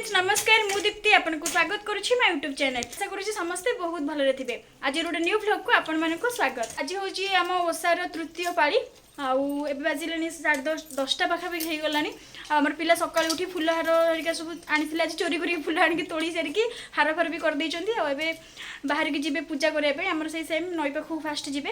Friends नमस्कार मु दीप्ति आपको स्वागत करुच्ची मैं यूट्यूब चैनल आशा करुच्ची समस्ते बहुत भलरे थे। आज गोटे न्यू व्लॉग को आपण मानक स्वागत। आज हूँ आम ओसार तृतीय पाली आउ बाजिले 10टा पाखापाखि हो गलानी। आमर पिला सकाल उठी फुलहार हरिका सब आनी आज चोरी कर फुल आनिक तोड़ी सारिकी हार फार भी करदे आए बाहर की जी पूजा करने आमर से सेम नई पाखक फास्ट जी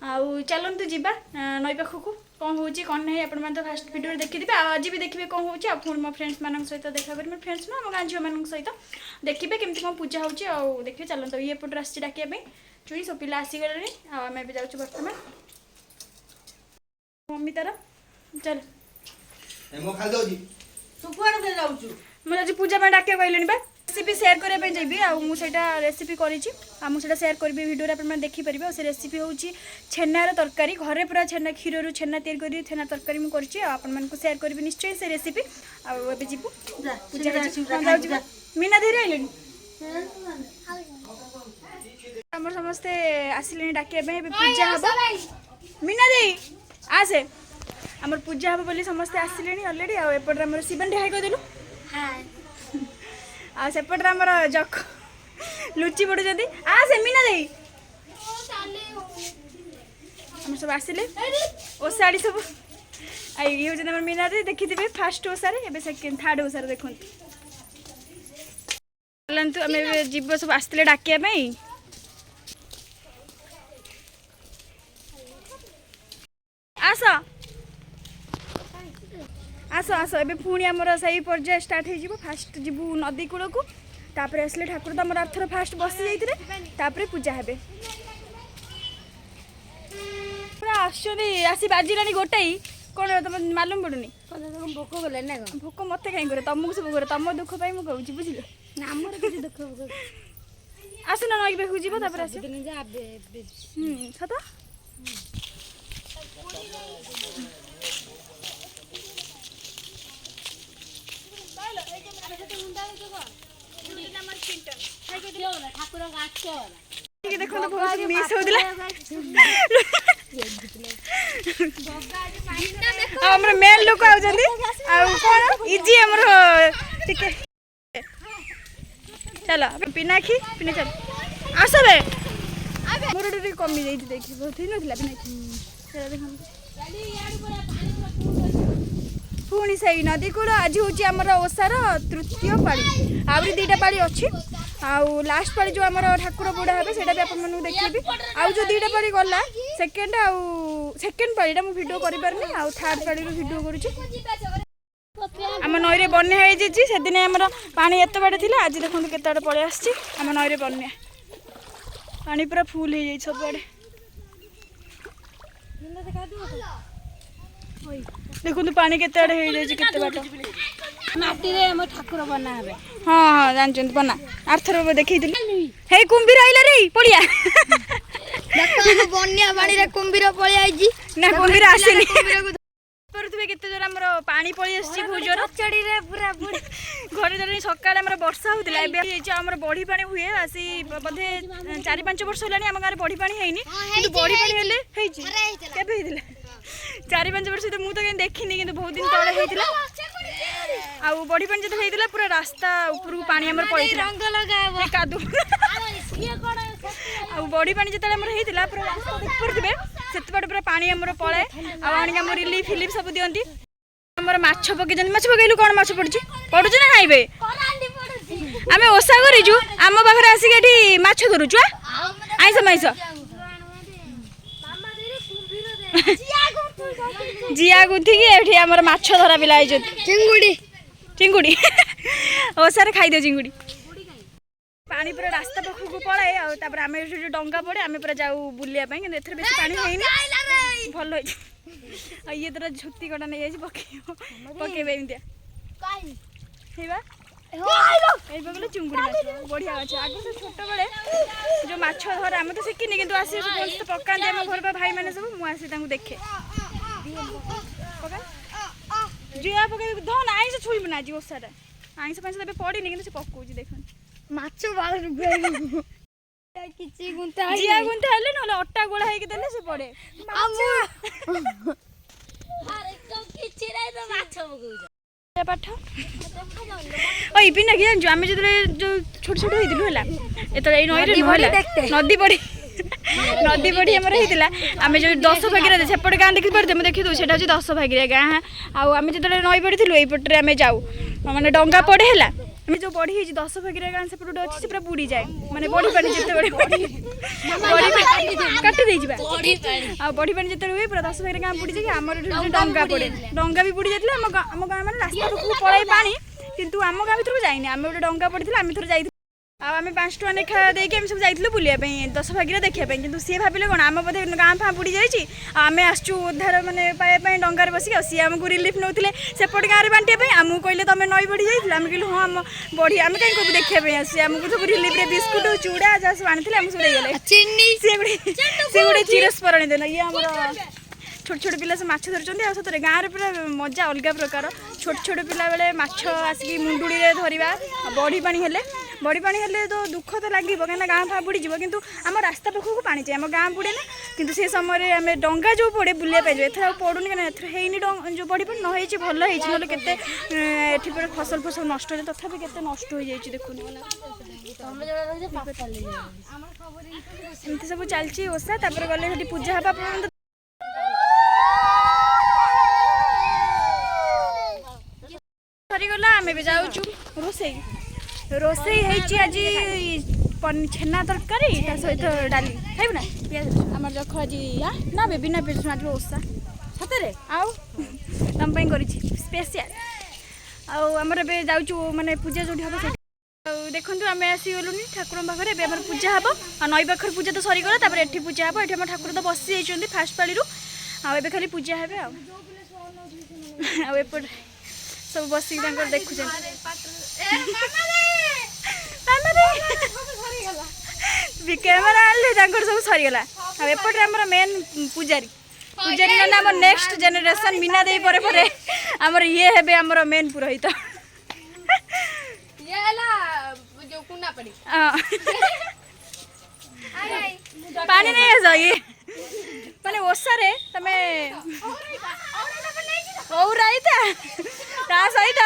आउ चलतु जी नई पाखक कौन हो कौन नहीं आप फास्ट वीडियो देखिए आज भी देखिए कौन हो मो फ्रेंड्स मान सहित देखा करें फ्रेंड्स ना गाँ झील मान सहित देखिए केमती कौन पूजा हो देखिए चलते ये पटे आस डाकिया चुई सब पिला आसीगले आम ए जाऊँ बर्तमान मम्मी तार चल मुझे आज पूजा में डाकिया कहली बा रेसिपी सेयार करने जाबी आउटा रेसिपी करी सेयार करी वीडियो आप देखिपारे से रेसिपी हूँ छेनार तरकारी घरे पूरा छेना क्षीर छेना तैयारी करी छेना तरकारी मुझे सेयार करी निश्चय से रेसिपी आबे जीवु पूजा मीना धीरे आइले आम समस्ते आसिले डाकिया पूजा हम मीना दे आसे आमर पूजा हम बोली समस्ते आसिले अलरेडी आउटे आम शिवन ढाई करदेलु आसेपटे आमर जख लुचि पड़ुं आ सेमिना दे आम सब आसिले ओसाड़ी सब ये हूँ मीना दे देखी थे फास्ट ओसारे एवं सेकेंड थर्ड ओसारे देखु चलतु आम जीव सब आसते डाकिया आस आस आस ए पुणी आमर सही पर्याय स्टार्ट हो फास्ट जीवु नदी कूल को तापर आसले ठाकुर तो आमर आरथर फास्ट बसी जाते पूजा हे पूरा आसी बाजिला गोटाई कौन तुम मालूम पड़ुनी भोक गले ना भोक मत कहीं करे तुमको सब करे तुम दुख पाई मुझे बुझल दुख आसना नई पाखु जीव आस सत देखो बहुत मिस होतिला हमर मेन लोक आ जंदी आ कोन इजी हमर टिके चलो पिनाखी पिने चल आसबे मोर डरी कमी जाई देखि बहुत ही नथिला पिनाखी चलो देखो पुणी से नदी कूल आज हूँ आमर ओसार तृतीय पाली आहरी 2टा पाली अच्छी आउ लास्ट पाली जो आमर ठाकुर बुढ़ा हे से देखी आउ जो 2टा पाली गला सेकेंड पालीटा मुझे भिडियो करें आउ थर्ड पाली भिडियो करुम नईरे बन्या से दिन आमर पानी एत बाटे थी आज देखो केत पलि आम नईरे बन्या पानी पूरा फुल हो सब आड़े देखो पानी केते आड़े हो जाए केते बाट माटी रे हम ठाकुर बना हे हां हां जानचंत बना आरथर देखै दिली हे कुंभीर आइला रे पड़िया देखो बन्या पानी रे कुंभीर पळि आइजी ना कुंभीर आसीनी परथबे केते जोर हमर पानी पळि आसी भुजर चड़ी रे पूरा घरे जरे सकाळ हमर वर्षा होतिला एबे हमर बड़ी पानी हुए आसी बधे 4-5 वर्ष होलानी हम गारे बड़ी पानी हेइनी किंतु बड़ी पानी हेले हेइजी केबे हेदिला 4-5 वर्ष तो मुझे कहीं देखनी कि बहुत दिन तले होता आउ बड़ी पानी जो होता पूरा रास्ता ऊपर को पानी आमर पड़े कादू आउ बड़ी पानी जो होता पूरा रास्ता देखिए से पूरा पानी आमर पड़े आम रिलीफ फिलिफ सब दिखती आमर माछ पकई माछ पकईलु कौन माछ पड़ू पड़ू ना खाइबे आम ओसा करूँ आम पाखे आसिक माछ धरुचु आईस माइस जिया गुंथी आमर माछ धरा पिला चिंगुड़ी चिंगुड़ी ओसारे खाई चिंगुड़ी पानी पूरा रास्ता पाखक पड़े आम डंगा पड़े आम पूरा जाऊ बुलिया कि एथर बेसी पानी है भल ये तरह झुती कटा नहीं जाए पकेबे एमती चिंगुड़ी माछ बढ़िया अच्छे आगे तो छोट बड़े जो माछ धर आम तो शिखिनी कि आस पकाते आम घर भाई मैंने सब मुझे देखे जिया पकड़ धन आईस छुईब ना आज ओसार आईस फाइस पड़नी कि पकाऊँ देख माछ बाल किछि गुंता जिया गुंता हेले न अट्टा गोळा हेकि देले से पड़े अरे तो किछि नै तो माछ पकाऊ ହେଲା ପାଠ ଓ ଇପିନା କି ଜାଣିଛୁ ଆମେ ଯେତେବେଳେ ଯୋଉ ଛୋଟ ଛୋଟ ହେଇଥିଲୁ ହେଲା ଏତେବେଳେ ଏଇ ନଈରେ ନଦୀ ବଢ଼ି ନଦୀ ବଢ଼ି ଆମର ହେଇଥିଲା ଆମେ ଯୋଉ 10 ଭାଗିରା ସେପଟେ ଗାଁ ଦେଖିପାରୁଥିବେ ମୁଁ ଦେଖିଦେଉ ସେଇଟା ହେଉଛି 10 ଭାଗିରା ଗାଁ ଆଉ ଆମେ ଯେତେବେଳେ ନଈ ବଢ଼ିଥିଲୁ ଏଇପଟରେ ଆମେ ଯାଉ ମାନେ ଡଙ୍ଗା ପଡ଼େ ହେଲା ଆମେ ଯୋଉ ବଢ଼ି ହେଇଛି 10 ଭାଗିରା ଗାଁ ସେପଟେ ଗୋଟେ ଅଛି ସେ ପୁରା ବୁଡ଼ିଯାଏ ମାନେ ବଢ଼ି ପାଣି ଯେତେବେଳେ କାଟି ଦେଇଯିବା ଆଉ ବଢ଼ି ପାଣି ଯେତେବେଳେ ହୁଏ ପୁରା 10 ଭାଗିରା ଗାଁ ବୁଡ଼ିଯାଏ ଆମର ଡଙ୍ଗା ପଡ଼େ ଡଙ୍ଗା ବି ବୁଡ଼ି ଯାଇଥିଲା ଆମ ଗାଁ ମାନେ ରାସ୍ତା ପାଖକୁ ପଳାଇ ପାଣି କିନ୍ତୁ ଆମ ଗାଁ ଭିତରକୁ ଯାଇନି ଆମେ ଗୋଟେ ଡଙ୍ଗା ପଡ଼ିଥିଲା ଆମେ ଥରେ ଯାଇଥିଲୁ ଆଉ ଆମେ 5 ଟଙ୍କା ଲେଖା ଦେଇକି ଆମେ ସବୁ ଯାଇଥିଲୁ ବୁଲିବା ପାଇଁ 10 ଭାଗିରା ଦେଖିବା ପାଇଁ କିନ୍ତୁ ସିଏ ଭାବିଲେ କ'ଣ ଆମ ବୋଧେ ଗାଁ ଫାଁ ବୁଡ଼ି ଯାଇଛି ଆଉ ଆମେ ଆସିଛୁ ଉଦ୍ଧାର ମାନେ ପାଇବା ପାଇଁ ଡଙ୍ଗାରେ ବସିକି ଆଉ ସିଏ ଆମକୁ ରିଲିଫ୍ ନେଉଥିଲେ ସେପଟେ ଗାଁରେ ବାଣ୍ଟିବା ପାଇଁ ଆମକୁ କହିଲେ ତମେ ନଈ ବଢ଼ି ଯାଇଥିଲ ଆମେ କହିଲୁ ହଁ ଆମ ବଢ଼ି ଆମେ କାହିଁ କହିବୁ ଦେଖିବା ପାଇଁ ଆସି ଆମକୁ ସବୁ ରିଲିଫ୍ରେ ବିସ୍କୁଟ ଚୁଡ଼ା ଯାହା ସବୁ ଆଣିଥିଲେ ଆମକୁ ସବୁ ଦେଇଗଲେ ସିଏ ଗୋଟେ ଚିରସ୍ମରଣୀୟ ଦିନ ଇଏ ଆମର छोट छोट पिला से माछ धरुଛନ୍ତି ଆଉ ସତରେ ଗାଁରେ ପୁରା ମଜା ଅଲଗା ପ୍ରକାର ଛୋଟ ଛୋଟ ପିଲା ବେଳେ ମାଛ ଆସିକି ମୁଣ୍ଡୁଳିରେ ଧରିବା ବଢ଼ି ପାଣି ହେଲେ ତ ଦୁଃଖ ତ ଲାଗିବ କାହିଁକିନା ଗାଁ ଫାଁ ବୁଡ଼ିଯିବ କିନ୍ତୁ ଆମ ରାସ୍ତା ପାଖକୁ ପାଣି ଯାଏ ଆମ ଗାଁ ବୁଡ଼େ ନା କିନ୍ତୁ ସେ ସମୟରେ ଆମେ ଡଙ୍ଗା ଯେଉଁ ପଡ଼େ ବୁଲିବା ପାଇଁ ଯାଉ ଏଥର ଆଉ ପଡ଼ୁନି କାହିଁକିନା ଏଥର ହେଇନି ଯେଉଁ ବଢ଼ି ପାଣି ନ ହେଇଛି ଭଲ ହେଇଛି ନହେଲେ କେତେ ଏଠି ପୁରା ଫସଲ ନଷ୍ଟ ହେଇଛି ତଥାପି କେତେ ନଷ୍ଟ ହେଇଯାଇଛି ଦେଖୁନି ଏମିତି ସବୁ ଚାଲିଛି ଓଷା ତାପରେ ଗଲେ ସେଠି ପୂଜା ହେବା ଆପଣ ସରିଗଲା ଆମେ ବି ଯାଉଛୁ ରୋଷେଇ ହେଇଛି ଆଜି ଛେନା ତରକାରୀ ତା ସହିତ ଡାଲି ଖାଇବୁ ନା ପିଆଜ ଆମର ଯଖ ଆଜି ନା ବେ ବିନା ପିଆଜ ଆଜି ଓଷା ସତରେ ଆଉ ତମ ପାଇଁ କରିଛି ସ୍ପେଶିଆଲ ଆଉ ଆମର ଏବେ ଯାଉଛୁ ମାନେ ପୂଜା ଯେଉଁଠି ହେବ ସେଇଠି ଆଉ ଦେଖନ୍ତୁ ଆମେ ଆସିଗଲୁଣି ଠାକୁରଙ୍କ ପାଖରେ ଏବେ ଆମର ପୂଜା ହେବ ଆଉ ନଈ ପାଖରେ ପୂଜା ତ ସରିଗଲା ତାପରେ ଏଠି ପୂଜା ହେବ ଏଠି ଆମ ଠାକୁର ତ ବସି ଯାଇଛନ୍ତି ଫାଷ୍ଟ ପାଳିରୁ ଆଉ ଏବେ ଖାଲି ପୂଜା ହେବେ ଆଉ ଏପଟେ सब बसिक देखुं कैमेरा आनले सब सरीगला एपटे आम मेन पूजारी ना आम नेक्स्ट जेनेरेशन मीना दे परे परे आमर ये हेबे आमर मेन पुरोहित पानी नहीं आस ये माने ओसारे तमे और राइता ता सहित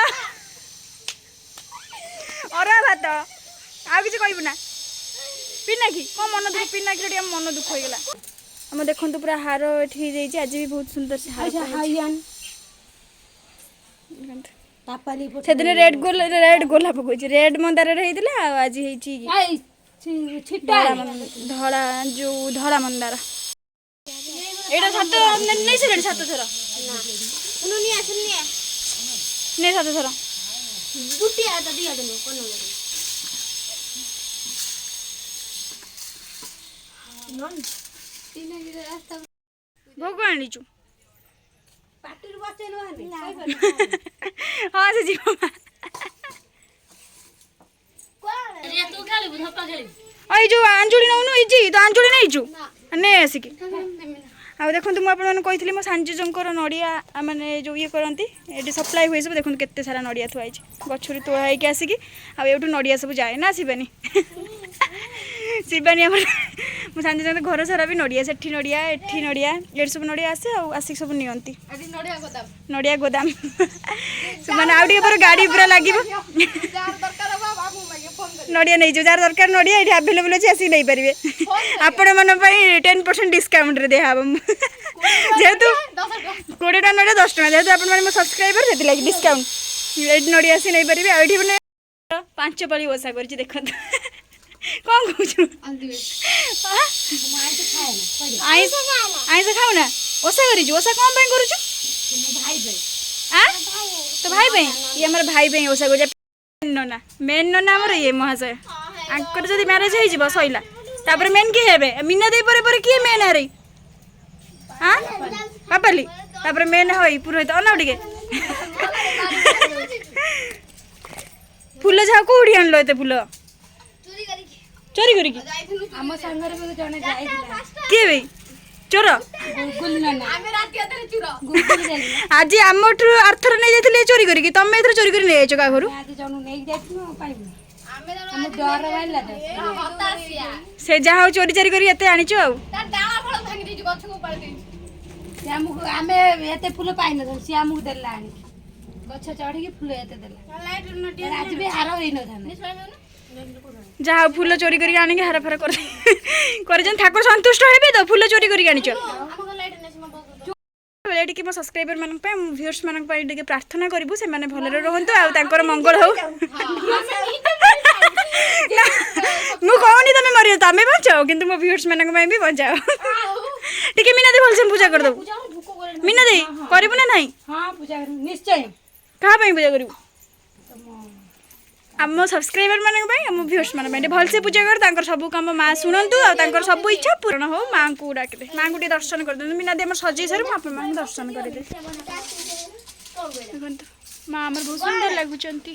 अरुआ भात आ कि कहबू ना पिनाकी कौन मन दुख पिनाकी मन दुख हो गला आम देखु पूरा हार ये आज भी बहुत सुंदर से हार से दिन रेड गोलाप कह रेड मंदार आज धड़ा जो धड़ा मंदार एटा सात नहीं से 7 थर नहीं 7 थर भोग आनीचु हाँ से जीव जो आंजुड़ी नौनु तो आंजुड़ी नहीं छु नहीं आसिकी आ देखो मुझे कही मो सांजीजर नड़िया माने जो ये करती ये सप्लाई हुए सब देखो केते सारा नड़िया थुआई गछरू तोड़ा होगी आसिकी आठू नड़िया सब जाए ना शिवानी शिवानी मो सांजीजर घर सारा भी नड़िया से नड़िया एठी नड़िया ये सब नड़िया आसे आसिक सब नियंती नड़िया गोदाम मैंने आउ गाड़ी पूरा लगे नड़िया नहीं जो जार दरकार नड़िया ये आवेलेबल अच्छे आसिक नहीं पारे आपण मन 10% डिस्काउंट रे दिया जेहेतु 20 टा नड़िया 10 टका जेहेतु आपण मो सब्सक्राइबर से लगे डिस्काउंट ये नड़िया आसी नहीं पारे आठ मैंने 5 पाली ओसा कर देखो कौन कहूँ आईस खाऊ ना ओसा कर ओसा कौन करूँ तो भाई ये हमारे भाई ओसा कर नना मेन नना आमर ये महाशय आंकर जब मैरेज हो सैला तापर मेन किए हे मीना दे परे परे किए मेन हारे हाँ पापाली तापर मेन हई पुरोहित अना टे फूल जा कौड़ी आनल एत फूल चोरी करी किए भाई चोर आज आम अर्थर नहीं जाते चोरी करी तुम एथर चोरी कर नहीं क्या घर से जहाँ चोरी चारी कर आनीच फूल पाइन सी आमको देला ଗଛ ଚଢିକି ଫୁଲ ଏତେ ଦେଲା ଆଜି ବି ହାର ହେଇନଥାନ୍ତା। ଯାହା ହଉ ଫୁଲ ଚୋରି କରିକି ଆଣିକି ହାର ଫାର କରିଛନ୍ତି ଠାକୁର ସନ୍ତୁଷ୍ଟ ହେବେ ତ ଫୁଲ ଚୋରି କରିକି ଆଣିଛ। ଟିକେ ମୋ ସବସ୍କ୍ରାଇबर ମାନଙ୍କ ପାଇଁ ଭିଉଅର୍ସ ମାନଙ୍କ ପାଇଁ ଟିକେ ପ୍ରାର୍ଥନା କରିବୁ ସେମାନେ ଭଲରେ ରୁହନ୍ତୁ ଆଉ ତାଙ୍କର ମଙ୍ଗଳ ହଉ। ମୁଁ କହୁନି ତମେ ମରିବ ତମେ ବଞ୍ଚାଅ କିନ୍ତୁ ମୋ ଭିଉଅର୍ସ ମାନଙ୍କ ପାଇଁ ବି ବଞ୍ଚାଅ। ଟିକେ ମିନା ଦେଇ ଭଲସେ ପୂଜା କରିଦେବୁ। ମିନା ଦେଇ କରିବୁ ନା ନାହିଁ? ହଁ ପୂଜା ନିଶ୍ଚୟ। କାହା ପାଇଁ ପୂଜା କରିବୁ? ଆମ ସବସ୍କ୍ରାଇबर ମାନଙ୍କ ପାଇଁ ଆମ ଭିଉଅର୍ସ ମାନଙ୍କ ପାଇଁ ଭଲସେ ପୂଜା କର ତାଙ୍କର ସବୁ କାମ ମା ଶୁଣନ୍ତୁ ଆଉ ତାଙ୍କର ସବୁ ଇଚ୍ଛା ପୂରଣ ହଉ। ମାଙ୍କୁ ଡାକିଦେ ମାଙ୍କୁ ଟିକେ ଦର୍ଶନ କରିଦିଅନ୍ତୁ। ମିନା ଦେଇ ଆମର ସଜେଇ ସାରୁ ମୁଁ ଆପଣ ମାନଙ୍କୁ ଦର୍ଶନ କରିଦେ। ଦେଖନ୍ତୁ ମା ଆମର ବହୁତ ସୁନ୍ଦର ଲାଗୁଛନ୍ତି।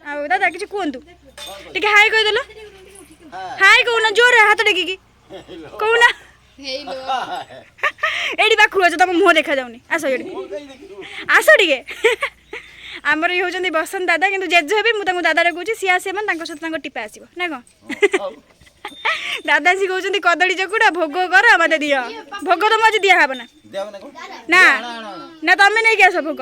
ଆଉ ଦାଦା କିଛି କୁହନ୍ତୁ ଟିକେ ହାଇ କହିଦେଲ। ହାଇ କହୁନା ଜୋରେ ହାତ ଟେକିକି କହୁନା। ଏଇଠି ପାଖକୁ ଅଛ ତମ ମୁହଁ ଦେଖାଯାଉନି ଆସ ଏଇଠି ଆସ ଟିକେ। ଆମର ଇଏ ହେଉଛନ୍ତି ବସନ୍ତ ଦାଦା କିନ୍ତୁ ଜେଜେ ହେବେ ମୁଁ ତାଙ୍କୁ ଦାଦା କହୁଛି ସିଏ ଆସିବେ ମାନେ ତାଙ୍କ ସହିତ ତାଙ୍କ ଟିପା ଆସିବ ନା କ'ଣ। ଦାଦା ସିଏ କହୁଛନ୍ତି କଦଳୀ ଚକୁଡ଼ା ଭୋଗ କର ମତେ ଦିଅ। ଭୋଗ ତମ ଆଜି ଦିଆହବ ନା ନା ନା ତମେ ନେଇକି ଆସ ଭୋଗ।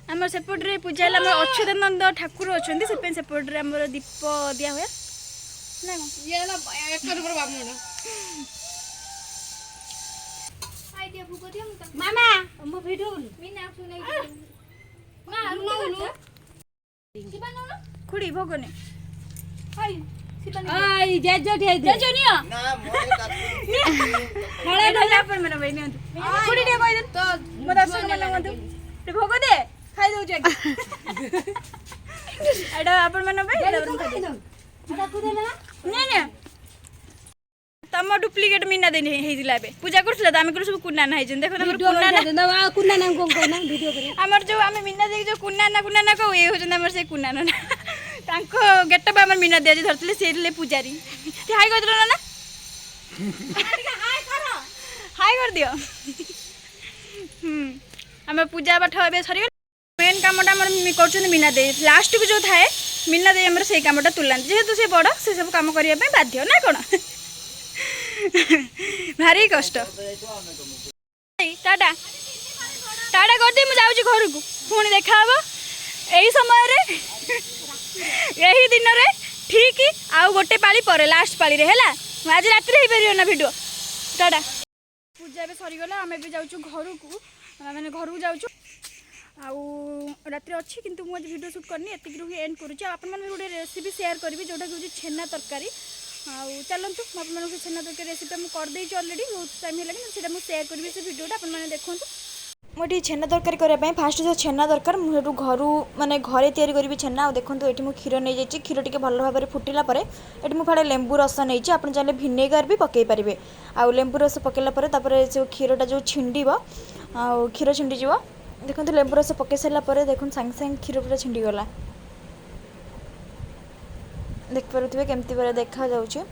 ଆମର ସେପଟରେ ପୂଜା ହେଲେ ଆମର ଅଚ୍ୟୁତାନନ୍ଦ ଠାକୁର ଅଛନ୍ତି ସେଥିପାଇଁ ସେପଟରେ ଆମର ଦୀପ ଦିଆ ହୁଏ ନା ମାମା ମୋ ଭିଡିଓ ଖୁଡି ଭୋଗ ନେ ଜେଜ ନିଅ ଆପଣ ମାନେ ଭାଇ ନିଅନ୍ତୁ ଖୁଡି ଟିକେ କହିଦିଅନ୍ତୁ ମୋ ଦର୍ଶନ ମାନେ ହୁଅନ୍ତୁ ଭୋଗ ଦେ ଖାଇ ଦଉଛି ଏଇଟା ଆପଣ ମାନଙ୍କ ପାଇଁ ତମ ଡୁପ୍ଲିକେଟ ମିନା ଦେଇ ହେଇଥିଲା ଏବେ ପୂଜା କରୁଥିଲା ତ ଆମେ କହିଲୁ ସବୁ କୁନାନା ହେଇଛନ୍ତି ଦେଖ ଆମର ଯୋଉ ଆମେ ମିନା ଦେଇ ଯୋଉ କୁନାନା କହୁ ଇଏ ହଉଛନ୍ତି ଆମର ସେଇ କୁନାନା ତାଙ୍କ ଗେଟଅପ୍ ଆମର ମିନା ଦେଇ ଆଜି ଧରିଥିଲେ ସେ ଥିଲେ ପୂଜାରୀ। ହାଇ କରିଦେଲ ନା ହାଇ କରିଦିଅ। ଆମ ପୂଜା ପାଠ ଏବେ ସରିଗଲା मेन कामटा आम कर मीना दे लास्ट को जो थाए मीना दे आम से कमटा तुलांती जेहेतु से बड़ से सब कम करने बाध्य ना कौन भारी कष्ट। टाटा टाटा करदे मुझे जाऊँ घर को पुणी देखा यही समय यही दिन में ठीक आउ गोटे पाली पर लास्ट पाली है आज रात हो पार ना भिड टाटा पूजा भी सरीगला आम भी जाऊँ घर को मैंने घर को जाऊँ आउ रात अच्छी किंतु मुझे वीडियो शूट करनी एतिक ही एंड करुँच आपण मैंने गोटे रेसिपी शेयर करी जोटा कि छेना तरकारी आउ चलतु मुझे छेना तरकारी रेसिपी मुझे करदे अलरेडी बहुत टाइम है लेकिन मुझे शेयर करी से वीडियोटा आप देखो मुझे छेना तरकारी करने फास्ट जो छेना दरकार मुझे घर माने घरे तैयारी करी छेना और देखो ये मुझे क्षीर नहीं जाइए क्षीर टी भल भाव में फुटिला ये मुझे फाड़े लेंबू रस नहीं आप चाहिए भिनेगार भी पकई पारे आउ लेंबू रस पकईला जो क्षीरटा जो छिंड आउ क्षीर छिंडी देखो लेंबू रस पकई सारापर देखो सांगे सांगे क्षीर पूरा छिंडी गला देखिपे केमती पूरा देखा जाऊँ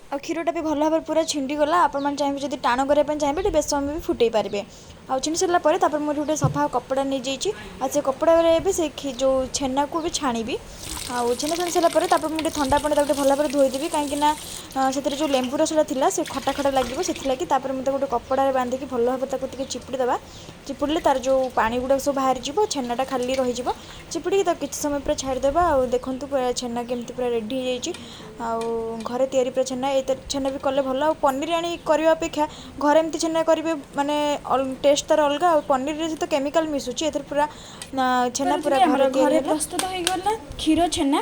आ क्षीरटा भी भल भाव पूरा छिंडी गला आपण चाहिए जब टाण करने चाहिए बेस समय भी फुटई पारे आ छिंडी सारापर मुझे गोटे सफा कपड़ा नहीं जाइए आ से कपड़ा से जो छेना को भी छाणी आउ छेना छाणी सारापर मुझे ठंडा पानी भल भाव धोईदेवी कहीं से जो लेंबू रसटा था से खटा खटा लगे से लगी मतलब गोटे कपड़ा बांधिक भल भाव चिपुड़ी देवा चिपुड़े तार जो पानी गुड़ा सब बाहर जीव छेनाटा खाली रही चिपुड़ी तो किसी समय पूरा छाड़देवा आ देखूँ पूरा छेना केमती पूरा रेडी हो जाए घरे तैयारी पूरा छेना ये छेना भी कले भल पनीर आनी करने अपेक्षा घरे एमती छेना करेंगे माने टेस्ट तार अलग आ पनीर तो केमिकल मिसुची ए पूरा छेना पूरा घरे प्रस्तुत हो गला क्षीर छेना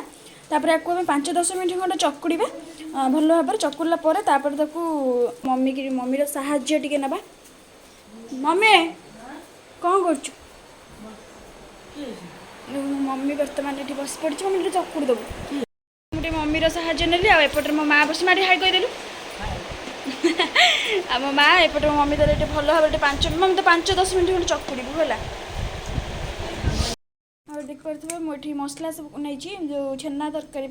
तापर आपको 5-10 मिनट खंडे चकुड़ा भल भाव चकुड़ा मम्मी मम्मीर साहाଯ୍य टिके नबा मम्मी कौन कर मम्मी बर्तमान ये बस पड़ी मम्मी चकुड़ देबू मुझे मम्मीर साहाଯ୍य नेली आएपटे मो माँ बस मारी हाई कहीदेलु आम माँ एपटे मो मम्मी तार भल भाव 5 मम्मी तो 5-10 मिनट खंडे चकुड़बू है और देखिए मुझे मसला सब नहीं जो छेना तरकारी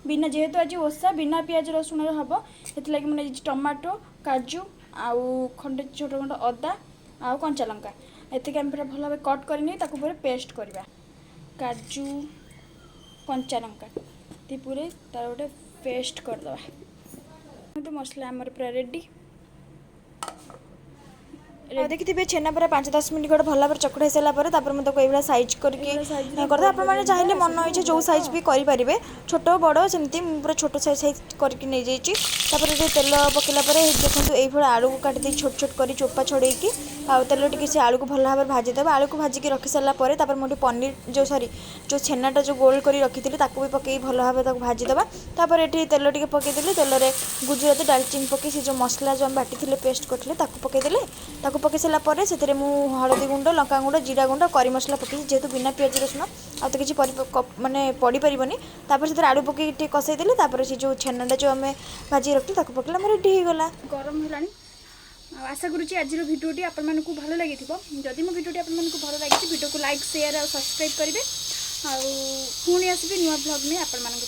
बिना जेहेतु आज ओषा बिना पियाज रसुण हम से मुझे टमाटो काजू आउ खंडे छोट खंड अदा आउ कंचा लंका एतिक आम पूरा भल भाव कट कर पेस्ट करवा काजू कंचा लंका ती पूरे तार गोटे पेस्ट करदे मसला आमर पूरा रेडी देखिए छेना पूरा 5-10 मिनट गोटे भल भाव चकड़ा सारापर मुझे ये साइज करके आपने चाहिए मन इच्छा जो साइज भी करेंगे छोट बड़ सेमती पूरा छोट साइज करके नहीं जाइए तेल पकड़ा देखो ये आलू को काटी छोट छोट कर चोपा छड़ेकी आउ तेल टी से आलू को भल भाव भाजीदेव आलू को भाजिक रखी सारापर मुझे पनीर जो सॉरी जो छेनाटा जो गोल कर रखी थी भी पकई भल भाव भाजीदेवा तापर ये तेल टी पकईदेली तेल गुजराती डालचीनी पकई से जो मसला जो बाटी पेस्ट करते पकईदेले पकई सारापर से हलदी गुंड लंका गुंड जीरा गुंड करी मसला पकई जेहेतु बिना पियाज रसुण आ तो किसी मानने पड़ पारनी से आलू पकई कसईदेली से जो छेनाटा जो आम भाजी रखी पकड़ा आम रेडी हो गला गरम है आशा करुँच आज भिडियोटी आपको भल लगी जदि मो भिडियोटी आपको भल लगी भिडियो को लाइक शेयर और सब्सक्राइब करेंगे आउ पुणी आसबि नुआ ब्लॉग में आपण मानक